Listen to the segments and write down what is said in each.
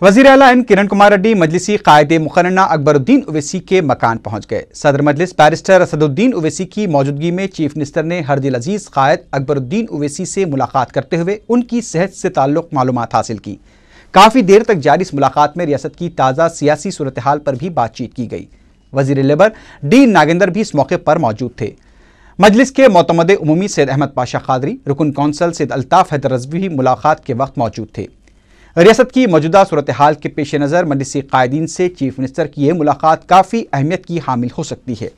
वज़ीर आला किरण कुमार रेड्डी मजलिसी कायद मुकर्रना अकबरुद्दीन ओवैसी के मकान पहुंच गए। सदर मजलिस बैरिस्टर असदुद्दीन ओवैसी की मौजूदगी में चीफ मिनिस्टर ने हरदिल अजीज कायद अकबरुद्दीन ओवैसी से मुलाकात करते हुए उनकी सेहत से ताल्लुक़ मालूमात हासिल की। काफ़ी देर तक जारी इस मुलाकात में रियासत की ताज़ा सियासी सूरत हाल पर भी बातचीत की गई। वज़ीर लेबर डी नागेंदर भी इस मौके पर मौजूद थे। मजलिस के मोतमद उमूमी सैयद अहमद पाशा कादरी, रुकन कौंसल सैयद अल्ताफ़ हैदर रज़वी भी मुलाकात के वक्त मौजूद थे। रियासत की मौजूदा सूरत हाल के पेश नज़र मजलिसी कायदीन से चीफ मिनिस्टर की यह मुलाकात काफ़ी अहमियत की हामिल हो सकती है।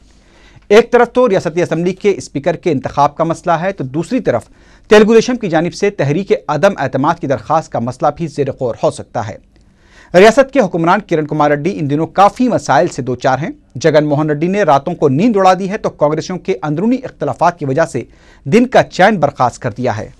एक तरफ तो रियासती असम्बली के स्पीकर के इंतखाब का मसला है, तो दूसरी तरफ तेलुगु देशम की जानिब से तहरीक अदम एतमाद की दरख्वास्त का मसला भी ज़ेर गौर हो सकता है। रियासत के हुक्मरान किरण कुमार रेड्डी इन दिनों काफ़ी मसाइल से दो चार हैं। जगन मोहन रेड्डी ने रातों को नींद उड़ा दी है, तो कांग्रेसियों के अंदरूनी इख्तलाफात की वजह से दिन का चैन बर्खास्त कर दिया है।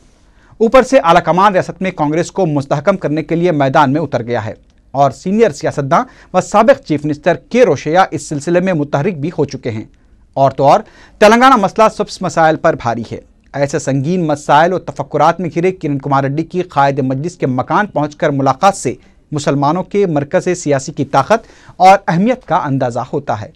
ऊपर से आला कमान रियासत में कांग्रेस को मुस्तहकम करने के लिए मैदान में उतर गया है और सीनियर सियासतदान व साबिक चीफ मिनिस्टर के रोशैया इस सिलसिले में मुतहरिक भी हो चुके हैं। और तो और तेलंगाना मसला सबसे मसाइल पर भारी है। ऐसे संगीन मसाइल और तफक्कुरात में घिरे किरण कुमार रेड्डी की कायद मजलिस के मकान पहुंचकर मुलाकात से मुसलमानों के मरकज़ सियासी की ताकत और अहमियत का अंदाज़ा होता है।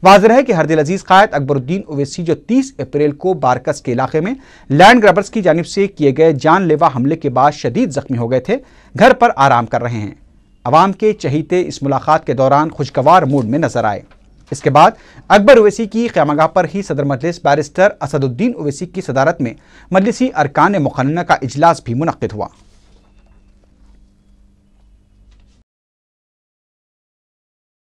वाज़ेह है कि हरदिल अजीज कायद अकबरुद्दीन ओवैसी जो 30 अप्रैल को बारकस के इलाके में लैंड ग्रैबर्स की जानिब से किए गए जानलेवा हमले के बाद शदीद जख्मी हो गए थे, घर पर आराम कर रहे हैं। अवाम के चहीते इस मुलाकात के दौरान खुशगवार मूड में नजर आए। इसके बाद अकबर ओवैसी की क़यामगाह पर ही सदर मजलिस बैरिस्टर असदुद्दीन ओवैसी की सदारत में मजलिसी अरकान मुक़न्नना का इजलास भी मुनक्किद हुआ।